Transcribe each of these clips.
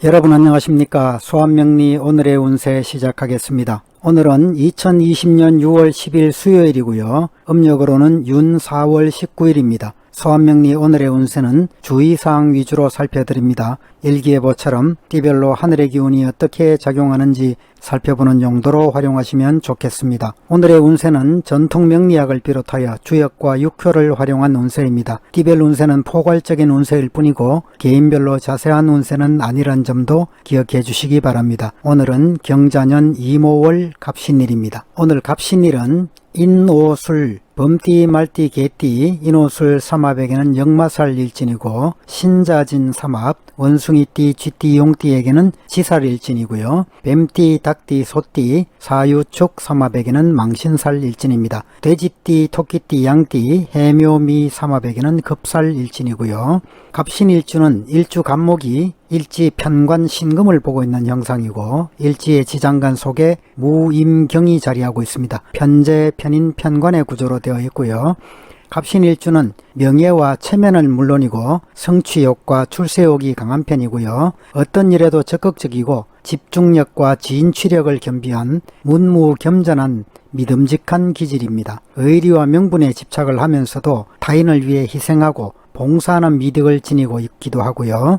여러분 안녕하십니까? 소환명리 오늘의 운세 시작하겠습니다. 오늘은 2020년 6월 10일 수요일이고요. 음력으로는 윤 4월 19일입니다. 소환명리 오늘의 운세는 주의사항 위주로 살펴드립니다. 일기예보처럼 띠별로 하늘의 기운이 어떻게 작용하는지 살펴보는 용도로 활용하시면 좋겠습니다. 오늘의 운세는 전통 명리학을 비롯하여 주역과 육효를 활용한 운세입니다. 띠별 운세는 포괄적인 운세일 뿐이고 개인별로 자세한 운세는 아니란 점도 기억해 주시기 바랍니다. 오늘은 경자년 이모월 갑신일입니다. 오늘 갑신일은 인오술, 범띠, 말띠, 개띠, 인오술 삼합에게는 역마살 일진이고 신자진 삼합, 원숭이띠, 쥐띠, 용띠에게는 지살 일진이고요. 뱀띠, 닭띠, 소띠, 사유축 삼합에게는 망신살 일진입니다. 돼지띠, 토끼띠, 양띠, 해묘미 삼합에게는 급살 일진이고요. 갑신일주는 일주 간목이 일지 편관 신금을 보고 있는 형상이고 일지의 지장간 속에 무임경이 자리하고 있습니다. 편재, 편인, 편관의 구조로 되어 있고요. 갑신일주는 명예와 체면은 물론이고 성취욕과 출세욕이 강한 편이고요. 어떤 일에도 적극적이고 집중력과 지인취력을 겸비한 문무겸전한 믿음직한 기질입니다. 의리와 명분에 집착을 하면서도 타인을 위해 희생하고 봉사하는 미덕을 지니고 있기도 하고요.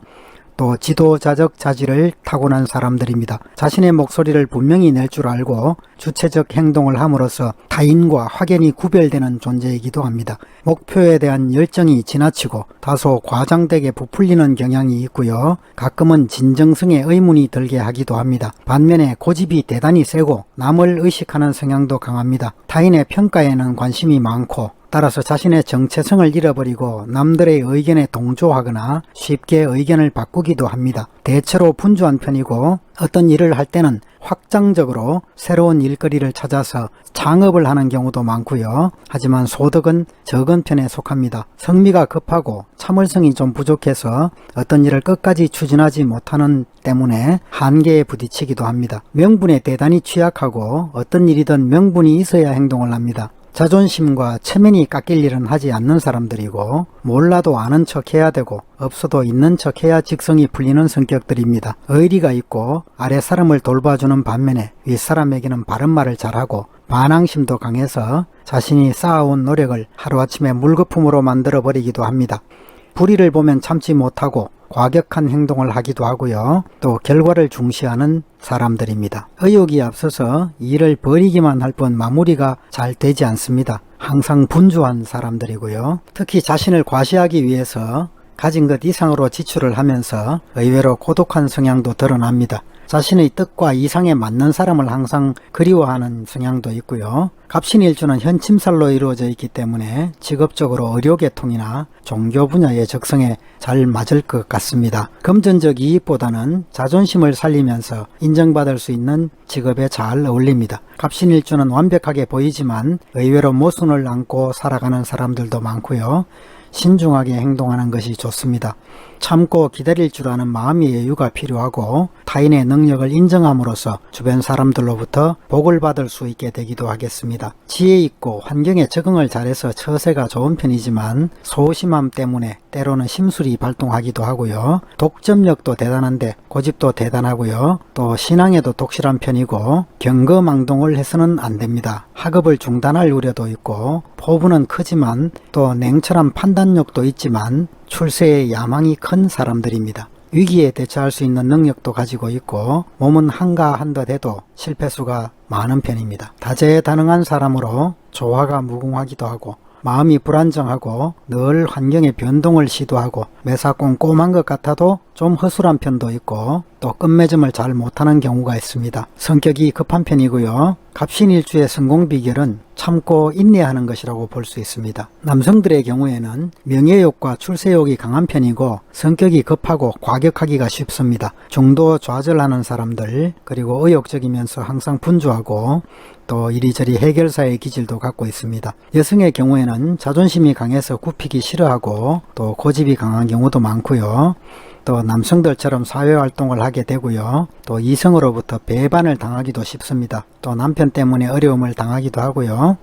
또 지도자적 자질을 타고난 사람들입니다. 자신의 목소리를 분명히 낼 줄 알고 주체적 행동을 함으로써 타인과 확연히 구별되는 존재이기도 합니다. 목표에 대한 열정이 지나치고 다소 과장되게 부풀리는 경향이 있고요. 가끔은 진정성에 의문이 들게 하기도 합니다. 반면에 고집이 대단히 세고 남을 의식하는 성향도 강합니다. 타인의 평가에는 관심이 많고 따라서 자신의 정체성을 잃어버리고 남들의 의견에 동조하거나 쉽게 의견을 바꾸기도 합니다. 대체로 분주한 편이고 어떤 일을 할 때는 확장적으로 새로운 일거리를 찾아서 창업을 하는 경우도 많고요. 하지만 소득은 적은 편에 속합니다. 성미가 급하고 참을성이 좀 부족해서 어떤 일을 끝까지 추진하지 못하는 때문에 한계에 부딪히기도 합니다. 명분에 대단히 취약하고 어떤 일이든 명분이 있어야 행동을 합니다. 자존심과 체면이 깎일 일은 하지 않는 사람들이고 몰라도 아는 척 해야 되고 없어도 있는 척 해야 직성이 풀리는 성격들입니다. 의리가 있고 아래 사람을 돌봐주는 반면에 윗사람에게는 바른 말을 잘하고 반항심도 강해서 자신이 쌓아온 노력을 하루아침에 물거품으로 만들어버리기도 합니다. 불의를 보면 참지 못하고 과격한 행동을 하기도 하고요. 또 결과를 중시하는 사람들입니다. 의욕이 앞서서 일을 벌이기만 할 뿐 마무리가 잘 되지 않습니다. 항상 분주한 사람들이고요. 특히 자신을 과시하기 위해서 가진 것 이상으로 지출을 하면서 의외로 고독한 성향도 드러납니다. 자신의 뜻과 이상에 맞는 사람을 항상 그리워하는 성향도 있고요. 갑신일주는 현침살로 이루어져 있기 때문에 직업적으로 의료계통이나 종교 분야의 적성에 잘 맞을 것 같습니다. 금전적 이익보다는 자존심을 살리면서 인정받을 수 있는 직업에 잘 어울립니다. 갑신일주는 완벽하게 보이지만 의외로 모순을 안고 살아가는 사람들도 많고요. 신중하게 행동하는 것이 좋습니다. 참고 기다릴 줄 아는 마음의 여유가 필요하고 타인의 능력을 인정함으로써 주변 사람들로부터 복을 받을 수 있게 되기도 하겠습니다. 지혜 있고 환경에 적응을 잘해서 처세가 좋은 편이지만 소심함 때문에 때로는 심술이 발동하기도 하고요. 독점력도 대단한데 고집도 대단하고요. 또 신앙에도 독실한 편이고 경거망동을 해서는 안 됩니다. 학업을 중단할 우려도 있고 포부는 크지만 또 냉철한 판단력도 있지만 출세의 야망이 큰 사람들입니다. 위기에 대처할 수 있는 능력도 가지고 있고 몸은 한가한듯 해도 실패수가 많은 편입니다. 다재다능한 사람으로 조화가 무궁하기도 하고 마음이 불안정하고 늘 환경의 변동을 시도하고 매사 꼼꼼한 것 같아도 좀 허술한 편도 있고 또 끝맺음을 잘 못하는 경우가 있습니다. 성격이 급한 편이고요. 갑신일주의 성공 비결은 참고 인내하는 것이라고 볼 수 있습니다. 남성들의 경우에는 명예욕과 출세욕이 강한 편이고 성격이 급하고 과격하기가 쉽습니다. 중도 좌절하는 사람들, 그리고 의욕적이면서 항상 분주하고 또 이리저리 해결사의 기질도 갖고 있습니다. 여성의 경우에는 자존심이 강해서 굽히기 싫어하고 또 고집이 강한 경우도 많고요. 또 남성들처럼 사회활동을 하게 되고요. 또 이성으로부터 배반을 당하기도 쉽습니다. 또 남편 때문에 어려움을 당하기도 하고요.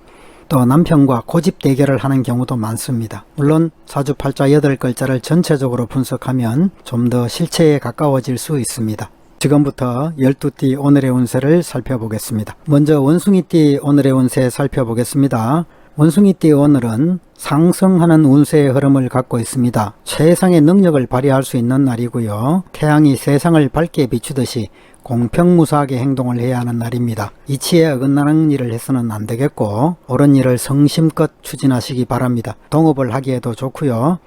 또 남편과 고집 대결을 하는 경우도 많습니다. 물론 사주팔자 8글자를 전체적으로 분석하면 좀 더 실체에 가까워질 수 있습니다. 지금부터 12띠 오늘의 운세를 살펴보겠습니다. 먼저 원숭이띠 오늘의 운세 살펴보겠습니다. 원숭이띠 오늘은 상승하는 운세의 흐름을 갖고 있습니다. 최상의 능력을 발휘할 수 있는 날이고요. 태양이 세상을 밝게 비추듯이 공평무사하게 행동을 해야 하는 날입니다. 이치에 어긋나는 일을 해서는 안 되겠고 옳은 일을 성심껏 추진하시기 바랍니다. 동업을 하기에도 좋고요.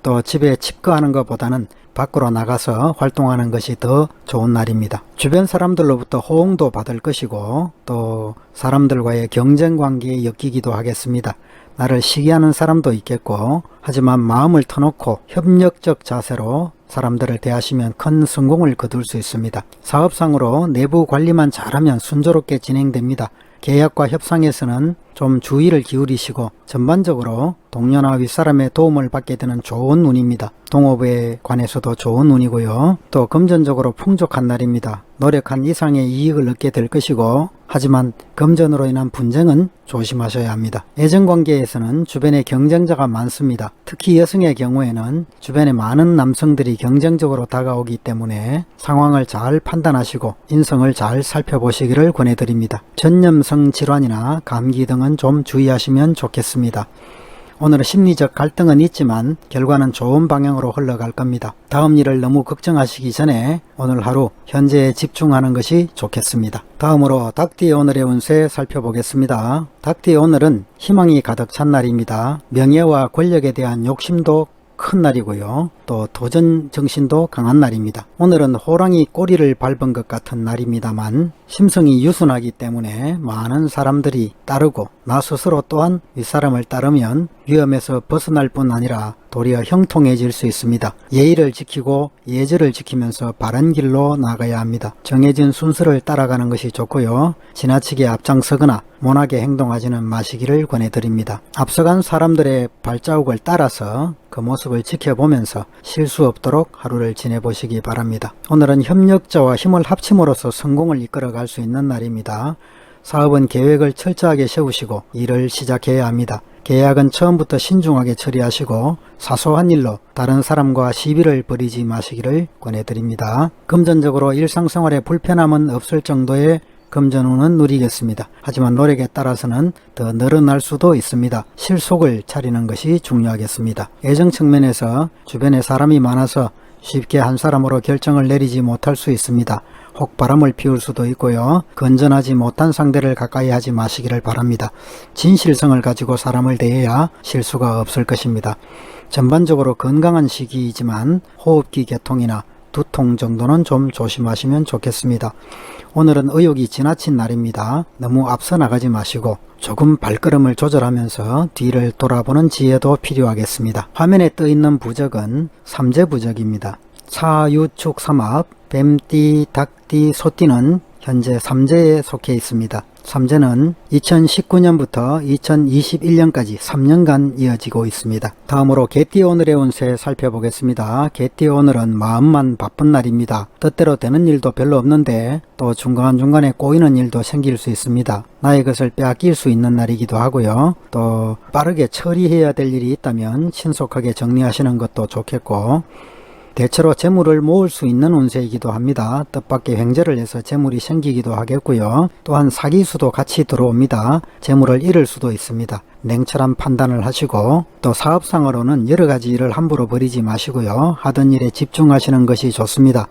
또 집에 칩거하는 것보다는 밖으로 나가서 활동하는 것이 더 좋은 날입니다. 주변 사람들로부터 호응도 받을 것이고 또 사람들과의 경쟁 관계에 엮이기도 하겠습니다. 나를 시기하는 사람도 있겠고 하지만 마음을 터놓고 협력적 자세로 사람들을 대하시면 큰 성공을 거둘 수 있습니다. 사업상으로 내부 관리만 잘하면 순조롭게 진행됩니다. 계약과 협상에서는 좀 주의를 기울이시고 전반적으로 동료나 윗사람의 도움을 받게 되는 좋은 운입니다. 동업에 관해서도 좋은 운이고요. 또 금전적으로 풍족한 날입니다. 노력한 이상의 이익을 얻게 될 것이고 하지만 금전으로 인한 분쟁은 조심하셔야 합니다. 애정관계에서는 주변에 경쟁자가 많습니다. 특히 여성의 경우에는 주변에 많은 남성들이 경쟁적으로 다가오기 때문에 상황을 잘 판단하시고 인성을 잘 살펴보시기를 권해드립니다. 전염성 질환이나 감기 등은 좀 주의하시면 좋겠습니다. 오늘은 심리적 갈등은 있지만 결과는 좋은 방향으로 흘러갈 겁니다. 다음 일을 너무 걱정하시기 전에 오늘 하루 현재에 집중하는 것이 좋겠습니다. 다음으로 닭띠 오늘의 운세 살펴보겠습니다. 닭띠 오늘은 희망이 가득 찬 날입니다. 명예와 권력에 대한 욕심도 큰 날이고요. 또 도전 정신도 강한 날입니다. 오늘은 호랑이 꼬리를 밟은 것 같은 날입니다만 심성이 유순하기 때문에 많은 사람들이 따르고 나 스스로 또한 윗사람을 따르면 위험에서 벗어날 뿐 아니라 도리어 형통해질 수 있습니다. 예의를 지키고 예절을 지키면서 바른 길로 나가야 합니다. 정해진 순서를 따라가는 것이 좋고요. 지나치게 앞장서거나 모나게 행동하지는 마시기를 권해드립니다. 앞서간 사람들의 발자국을 따라서 그 모습을 지켜보면서 실수 없도록 하루를 지내보시기 바랍니다. 오늘은 협력자와 힘을 합침으로써 성공을 이끌어갈 수 있는 날입니다. 사업은 계획을 철저하게 세우시고 일을 시작해야 합니다. 계약은 처음부터 신중하게 처리하시고 사소한 일로 다른 사람과 시비를 벌이지 마시기를 권해드립니다. 금전적으로 일상생활에 불편함은 없을 정도의 금전운은 누리겠습니다. 하지만 노력에 따라서는 더 늘어날 수도 있습니다. 실속을 차리는 것이 중요하겠습니다. 애정 측면에서 주변에 사람이 많아서 쉽게 한 사람으로 결정을 내리지 못할 수 있습니다. 혹 바람을 피울 수도 있고요. 건전하지 못한 상대를 가까이 하지 마시기를 바랍니다. 진실성을 가지고 사람을 대해야 실수가 없을 것입니다. 전반적으로 건강한 시기이지만 호흡기 개통이나 두통 정도는 좀 조심하시면 좋겠습니다. 오늘은 의욕이 지나친 날입니다. 너무 앞서 나가지 마시고 조금 발걸음을 조절하면서 뒤를 돌아보는 지혜도 필요하겠습니다. 화면에 떠 있는 부적은 삼재부적입니다. 사유축 삼합, 뱀띠, 닭띠, 소띠는 현재 삼재에 속해 있습니다. 삼재는 2019년부터 2021년까지 3년간 이어지고 있습니다. 다음으로 개띠 오늘의 운세 살펴보겠습니다. 개띠 오늘은 마음만 바쁜 날입니다. 뜻대로 되는 일도 별로 없는데 또 중간중간에 꼬이는 일도 생길 수 있습니다. 나의 것을 빼앗길 수 있는 날이기도 하고요. 또 빠르게 처리해야 될 일이 있다면 신속하게 정리하시는 것도 좋겠고 대체로 재물을 모을 수 있는 운세이기도 합니다. 뜻밖의 횡재를 해서 재물이 생기기도 하겠고요. 또한 사기수도 같이 들어옵니다. 재물을 잃을 수도 있습니다. 냉철한 판단을 하시고 또 사업상으로는 여러가지 일을 함부로 벌이지 마시고요. 하던 일에 집중하시는 것이 좋습니다.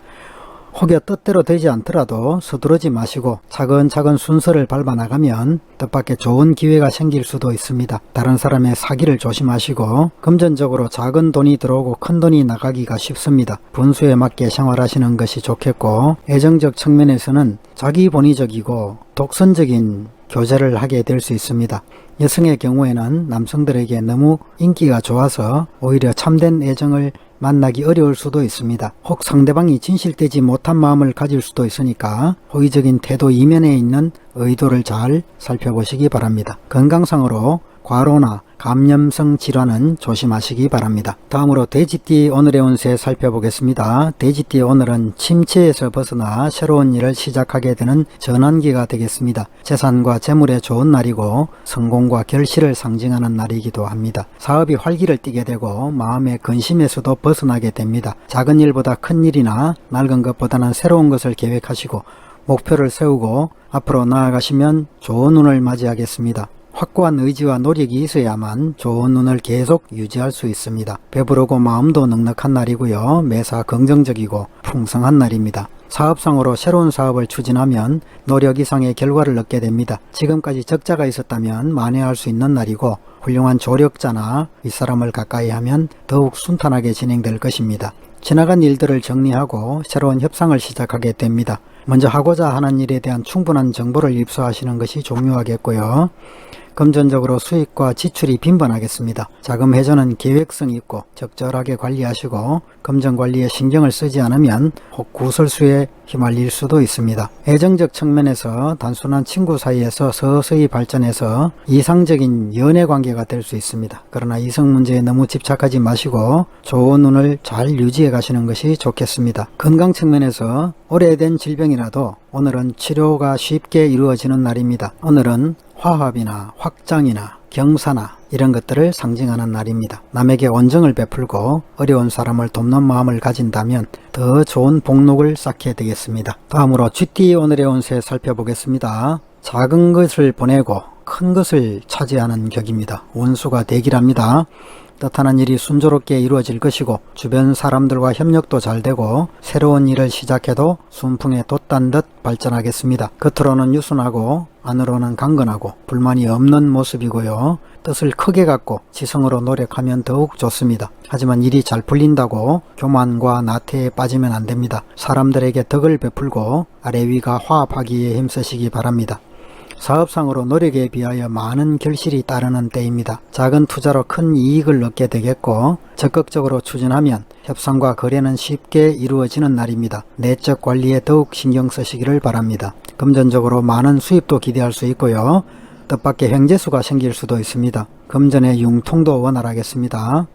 혹여 뜻대로 되지 않더라도 서두르지 마시고 차근차근 순서를 밟아 나가면 뜻밖의 좋은 기회가 생길 수도 있습니다. 다른 사람의 사기를 조심하시고 금전적으로 작은 돈이 들어오고 큰 돈이 나가기가 쉽습니다. 분수에 맞게 생활하시는 것이 좋겠고 애정적 측면에서는 자기 본의적이고 독선적인 교제를 하게 될 수 있습니다. 여성의 경우에는 남성들에게 너무 인기가 좋아서 오히려 참된 애정을 만나기 어려울 수도 있습니다. 혹 상대방이 진실되지 못한 마음을 가질 수도 있으니까 호의적인 태도 이면에 있는 의도를 잘 살펴보시기 바랍니다. 건강상으로 과로나 감염성 질환은 조심하시기 바랍니다. 다음으로 돼지띠 오늘의 운세 살펴보겠습니다. 돼지띠 오늘은 침체에서 벗어나 새로운 일을 시작하게 되는 전환기가 되겠습니다. 재산과 재물에 좋은 날이고 성공과 결실을 상징하는 날이기도 합니다. 사업이 활기를 띠게 되고 마음의 근심에서도 벗어나게 됩니다. 작은 일보다 큰 일이나 낡은 것보다는 새로운 것을 계획하시고 목표를 세우고 앞으로 나아가시면 좋은 운을 맞이하겠습니다. 확고한 의지와 노력이 있어야만 좋은 운을 계속 유지할 수 있습니다. 배부르고 마음도 넉넉한 날이고요. 매사 긍정적이고 풍성한 날입니다. 사업상으로 새로운 사업을 추진하면 노력 이상의 결과를 얻게 됩니다. 지금까지 적자가 있었다면 만회할 수 있는 날이고 훌륭한 조력자나 윗사람을 가까이 하면 더욱 순탄하게 진행될 것입니다. 지나간 일들을 정리하고 새로운 협상을 시작하게 됩니다. 먼저 하고자 하는 일에 대한 충분한 정보를 입수하시는 것이 중요하겠고요. 금전적으로 수익과 지출이 빈번하겠습니다. 자금 회전은 계획성이 있고 적절하게 관리하시고 금전관리에 신경을 쓰지 않으면 혹 구설수에 휘말릴 수도 있습니다. 애정적 측면에서 단순한 친구 사이에서 서서히 발전해서 이상적인 연애관계가 될 수 있습니다. 그러나 이성 문제에 너무 집착하지 마시고 좋은 운을 잘 유지해 가시는 것이 좋겠습니다. 건강 측면에서 오래된 질병이라도 오늘은 치료가 쉽게 이루어지는 날입니다. 오늘은 화합이나 확장이나 경사나 이런 것들을 상징하는 날입니다. 남에게 온정을 베풀고 어려운 사람을 돕는 마음을 가진다면 더 좋은 복록을 쌓게 되겠습니다. 다음으로 쥐띠 오늘의 운세 살펴보겠습니다. 작은 것을 보내고 큰 것을 차지하는 격입니다. 운수가 대기랍니다. 뜻하는 일이 순조롭게 이루어질 것이고 주변 사람들과 협력도 잘 되고 새로운 일을 시작해도 순풍에 돛단 듯 발전하겠습니다. 겉으로는 유순하고 안으로는 강건하고 불만이 없는 모습이고요. 뜻을 크게 갖고 지성으로 노력하면 더욱 좋습니다. 하지만 일이 잘 풀린다고 교만과 나태에 빠지면 안 됩니다. 사람들에게 덕을 베풀고 아래 위가 화합하기에 힘쓰시기 바랍니다. 사업상으로 노력에 비하여 많은 결실이 따르는 때입니다. 작은 투자로 큰 이익을 얻게 되겠고 적극적으로 추진하면 협상과 거래는 쉽게 이루어지는 날입니다. 내적 관리에 더욱 신경 쓰시기를 바랍니다. 금전적으로 많은 수입도 기대할 수 있고요. 뜻밖의 횡재수가 생길 수도 있습니다. 금전의 융통도 원활하겠습니다.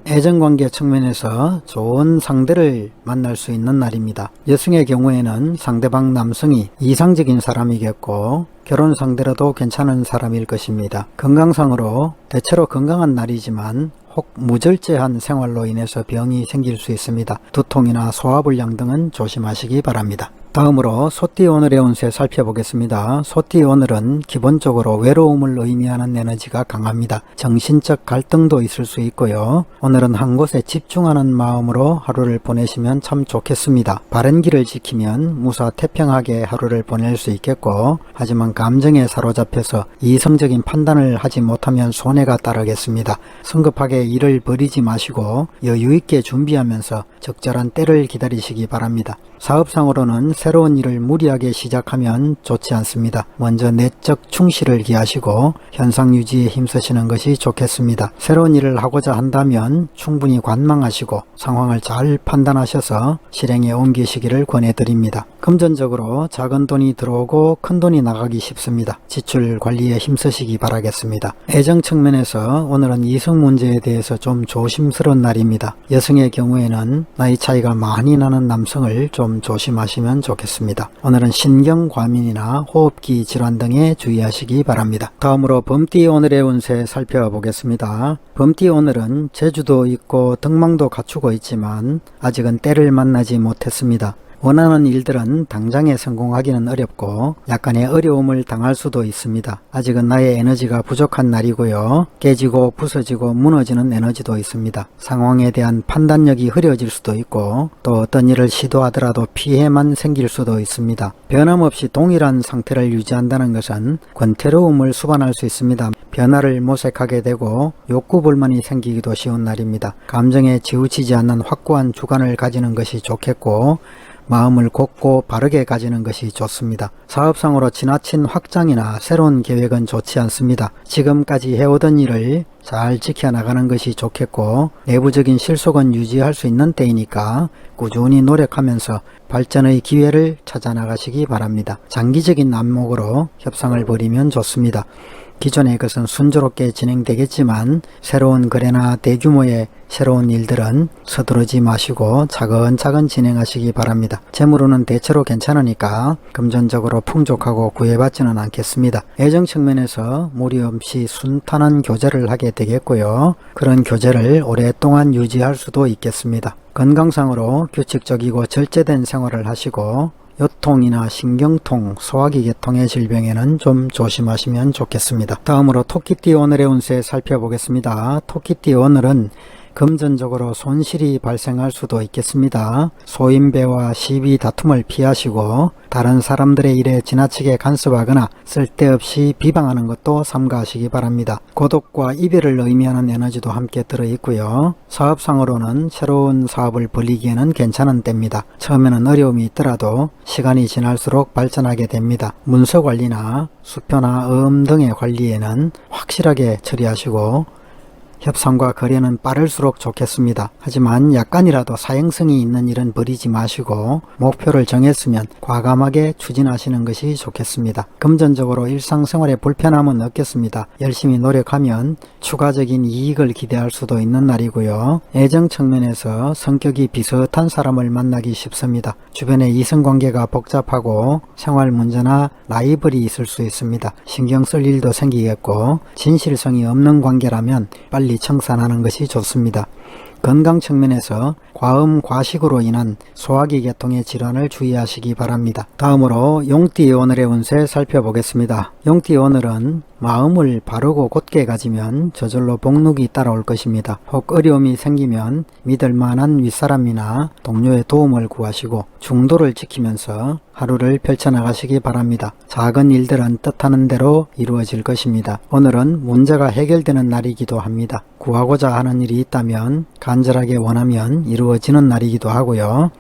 애정관계 측면에서 좋은 상대를 만날 수 있는 날입니다. 여성의 경우에는 상대방 남성이 이상적인 사람이겠고 결혼 상대로도 괜찮은 사람일 것입니다. 건강상으로 대체로 건강한 날이지만 혹 무절제한 생활로 인해서 병이 생길 수 있습니다. 두통이나 소화불량 등은 조심하시기 바랍니다. 다음으로 소띠 오늘의 운세 살펴보겠습니다. 소띠 오늘은 기본적으로 외로움을 의미하는 에너지가 강합니다. 정신적 갈등도 있을 수 있고요. 오늘은 한 곳에 집중하는 마음으로 하루를 보내시면 참 좋겠습니다. 바른 길을 지키면 무사태평하게 하루를 보낼 수 있겠고 하지만 감정에 사로잡혀서 이성적인 판단을 하지 못하면 손해가 따르겠습니다. 성급하게 일을 벌이지 마시고 여유있게 준비하면서 적절한 때를 기다리시기 바랍니다. 사업상으로는 새로운 일을 무리하게 시작하면 좋지 않습니다. 먼저 내적 충실을 기하시고 현상 유지에 힘쓰시는 것이 좋겠습니다. 새로운 일을 하고자 한다면 충분히 관망하시고 상황을 잘 판단하셔서 실행에 옮기시기를 권해드립니다. 금전적으로 작은 돈이 들어오고 큰 돈이 나가기 쉽습니다. 지출 관리에 힘쓰시기 바라겠습니다. 애정 측면에서 오늘은 이성 문제에 대해서 좀 조심스러운 날입니다. 여성의 경우에는 나이 차이가 많이 나는 남성을 좀 조심하시면 좋겠습니다. 오늘은 신경과민이나 호흡기 질환 등에 주의하시기 바랍니다. 다음으로 범띠 오늘의 운세 살펴보겠습니다. 범띠 오늘은 재주도 있고 덕망도 갖추고 있지만 아직은 때를 만나지 못했습니다. 원하는 일들은 당장에 성공하기는 어렵고 약간의 어려움을 당할 수도 있습니다. 아직은 나의 에너지가 부족한 날이고요. 깨지고 부서지고 무너지는 에너지도 있습니다. 상황에 대한 판단력이 흐려질 수도 있고 또 어떤 일을 시도하더라도 피해만 생길 수도 있습니다. 변함없이 동일한 상태를 유지한다는 것은 권태로움을 수반할 수 있습니다. 변화를 모색하게 되고 욕구불만이 생기기도 쉬운 날입니다. 감정에 치우치지 않는 확고한 주관을 가지는 것이 좋겠고 마음을 곱고 바르게 가지는 것이 좋습니다. 사업상으로 지나친 확장이나 새로운 계획은 좋지 않습니다. 지금까지 해오던 일을 잘 지켜나가는 것이 좋겠고 내부적인 실속은 유지할 수 있는 때이니까 꾸준히 노력하면서 발전의 기회를 찾아 나가시기 바랍니다. 장기적인 안목으로 협상을 벌이면 좋습니다. 기존의 것은 순조롭게 진행되겠지만 새로운 거래나 대규모의 새로운 일들은 서두르지 마시고 차근차근 진행하시기 바랍니다. 재물운은 대체로 괜찮으니까 금전적으로 풍족하고 구애받지는 않겠습니다. 애정 측면에서 무리 없이 순탄한 교제를 하게 되겠고요. 그런 교제를 오랫동안 유지할 수도 있겠습니다. 건강상으로 규칙적이고 절제된 생활을 하시고 요통이나 신경통, 소화기 계통의 질병에는 좀 조심하시면 좋겠습니다. 다음으로 토끼띠 오늘의 운세 살펴보겠습니다. 토끼띠 오늘은 금전적으로 손실이 발생할 수도 있겠습니다. 소인배와 시비 다툼을 피하시고 다른 사람들의 일에 지나치게 간섭하거나 쓸데없이 비방하는 것도 삼가하시기 바랍니다. 고독과 이별을 의미하는 에너지도 함께 들어있고요. 사업상으로는 새로운 사업을 벌이기에는 괜찮은 때입니다. 처음에는 어려움이 있더라도 시간이 지날수록 발전하게 됩니다. 문서관리나 수표나 음 등의 관리에는 확실하게 처리하시고 협상과 거래는 빠를수록 좋겠습니다. 하지만 약간이라도 사행성이 있는 일은 버리지 마시고 목표를 정했으면 과감하게 추진하시는 것이 좋겠습니다. 금전적으로 일상생활에 불편함은 없겠습니다. 열심히 노력하면 추가적인 이익을 기대할 수도 있는 날이고요. 애정 측면에서 성격이 비슷한 사람을 만나기 쉽습니다. 주변의 이성관계가 복잡하고 생활 문제나 라이벌이 있을 수 있습니다. 신경 쓸 일도 생기겠고 진실성이 없는 관계라면 빨리 청산하는 것이 좋습니다. 건강 측면에서 과음 과식으로 인한 소화기 계통의 질환을 주의하시기 바랍니다. 다음으로 용띠 오늘의 운세 살펴보겠습니다. 용띠 오늘은 마음을 바르고 곧게 가지면 저절로 복禄이 따라올 것입니다. 혹 어려움이 생기면 믿을 만한 윗사람이나 동료의 도움을 구하시고 중도를 지키면서 하루를 펼쳐나가시기 바랍니다. 작은 일들은 뜻하는 대로 이루어질 것입니다. 오늘은 문제가 해결되는 날이기도 합니다. 구하고자 하는 일이 있다면 간절하게 원하면 이루어지는 날이기도 하고요.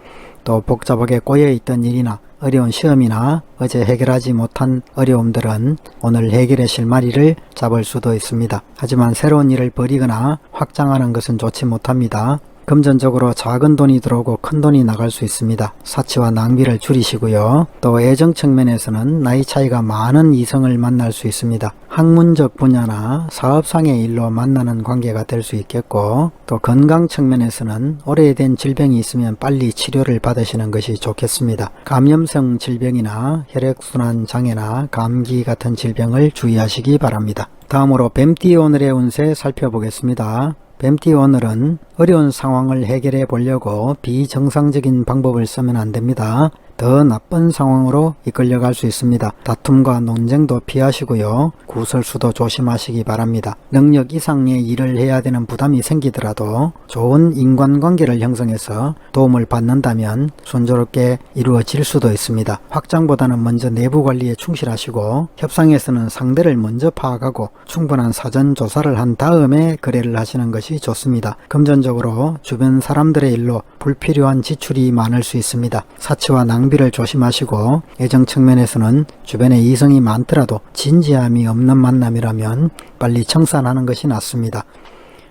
또 복잡하게 꼬여있던 일이나 어려운 시험이나 어제 해결하지 못한 어려움들은 오늘 해결의 실마리를 잡을 수도 있습니다. 하지만 새로운 일을 벌이거나 확장하는 것은 좋지 못합니다. 금전적으로 작은 돈이 들어오고 큰 돈이 나갈 수 있습니다. 사치와 낭비를 줄이시고요. 또 애정 측면에서는 나이 차이가 많은 이성을 만날 수 있습니다. 학문적 분야나 사업상의 일로 만나는 관계가 될 수 있겠고 또 건강 측면에서는 오래된 질병이 있으면 빨리 치료를 받으시는 것이 좋겠습니다. 감염성 질병이나 혈액순환 장애나 감기 같은 질병을 주의하시기 바랍니다. 다음으로 뱀띠 오늘의 운세 살펴보겠습니다. 뱀띠 오늘은 어려운 상황을 해결해 보려고 비정상적인 방법을 쓰면 안 됩니다. 더 나쁜 상황으로 이끌려갈 수 있습니다. 다툼과 논쟁도 피하시고요. 구설수도 조심하시기 바랍니다. 능력 이상의 일을 해야 되는 부담이 생기더라도 좋은 인간관계를 형성해서 도움을 받는다면 순조롭게 이루어질 수도 있습니다. 확장보다는 먼저 내부 관리에 충실하시고 협상에서는 상대를 먼저 파악하고 충분한 사전 조사를 한 다음에 거래를 하시는 것이 좋습니다. 금전적으로 주변 사람들의 일로 불필요한 지출이 많을 수 있습니다. 사치와 낭비를 조심하시고 애정 측면에서는 주변에 이성이 많더라도 진지함이 없는 만남이라면 빨리 청산하는 것이 낫습니다.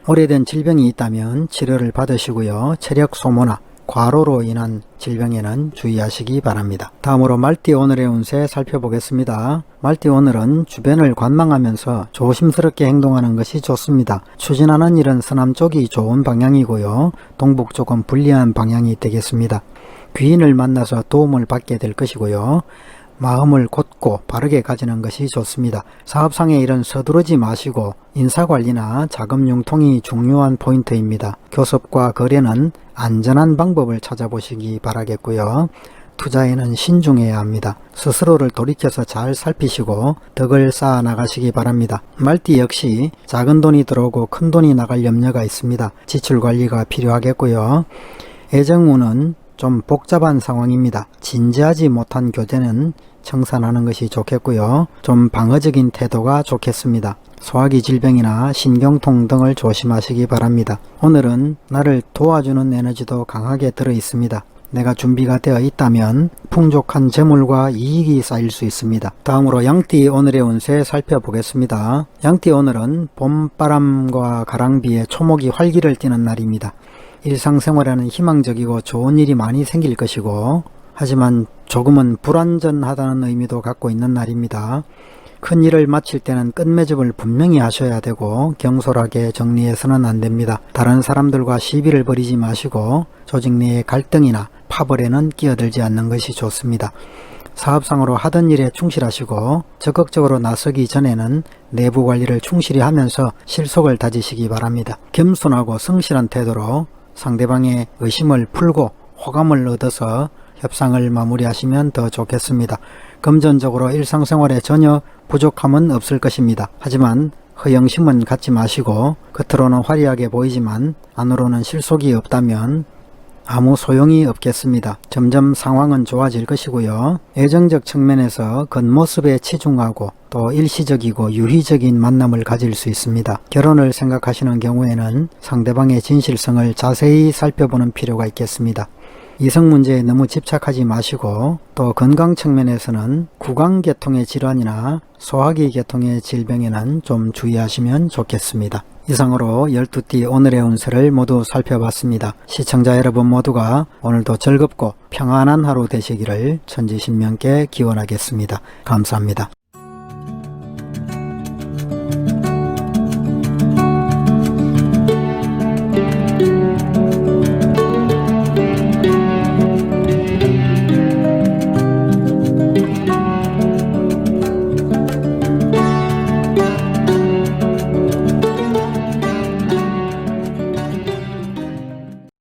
오래된 질병이 있다면 치료를 받으시고요. 체력 소모나 과로로 인한 질병에는 주의하시기 바랍니다. 다음으로 말띠 오늘의 운세 살펴보겠습니다. 말띠 오늘은 주변을 관망하면서 조심스럽게 행동하는 것이 좋습니다. 추진하는 일은 서남쪽이 좋은 방향이고요. 동북 쪽은 불리한 방향이 되겠습니다. 귀인을 만나서 도움을 받게 될 것이고요. 마음을 곧고 바르게 가지는 것이 좋습니다. 사업상의 일은 서두르지 마시고 인사관리나 자금 융통이 중요한 포인트입니다. 교섭과 거래는 안전한 방법을 찾아보시기 바라겠고요. 투자에는 신중해야 합니다. 스스로를 돌이켜서 잘 살피시고 덕을 쌓아 나가시기 바랍니다. 말띠 역시 작은 돈이 들어오고 큰 돈이 나갈 염려가 있습니다. 지출 관리가 필요하겠고요. 애정운은 좀 복잡한 상황입니다. 진지하지 못한 교제는 청산하는 것이 좋겠고요. 좀 방어적인 태도가 좋겠습니다. 소화기 질병이나 신경통 등을 조심하시기 바랍니다. 오늘은 나를 도와주는 에너지도 강하게 들어 있습니다. 내가 준비가 되어 있다면 풍족한 재물과 이익이 쌓일 수 있습니다. 다음으로 양띠 오늘의 운세 살펴보겠습니다. 양띠 오늘은 봄바람과 가랑비에 초목이 활기를 띠는 날입니다. 일상생활에는 희망적이고 좋은 일이 많이 생길 것이고 하지만 조금은 불완전하다는 의미도 갖고 있는 날입니다. 큰 일을 마칠 때는 끝맺음을 분명히 하셔야 되고 경솔하게 정리해서는 안 됩니다. 다른 사람들과 시비를 벌이지 마시고 조직 내의 갈등이나 파벌에는 끼어들지 않는 것이 좋습니다. 사업상으로 하던 일에 충실하시고 적극적으로 나서기 전에는 내부 관리를 충실히 하면서 실속을 다지시기 바랍니다. 겸손하고 성실한 태도로 상대방의 의심을 풀고 호감을 얻어서 협상을 마무리하시면 더 좋겠습니다. 금전적으로 일상생활에 전혀 부족함은 없을 것입니다. 하지만 허영심은 갖지 마시고 겉으로는 화려하게 보이지만 안으로는 실속이 없다면 아무 소용이 없겠습니다. 점점 상황은 좋아질 것이고요. 애정적 측면에서 겉모습에 치중하고 또 일시적이고 유희적인 만남을 가질 수 있습니다. 결혼을 생각하시는 경우에는 상대방의 진실성을 자세히 살펴보는 필요가 있겠습니다. 이성 문제에 너무 집착하지 마시고 또 건강 측면에서는 구강계통의 질환이나 소화기 계통의 질병에는 좀 주의하시면 좋겠습니다. 이상으로 12띠 오늘의 운세를 모두 살펴봤습니다. 시청자 여러분 모두가 오늘도 즐겁고 평안한 하루 되시기를 천지신명께 기원하겠습니다. 감사합니다.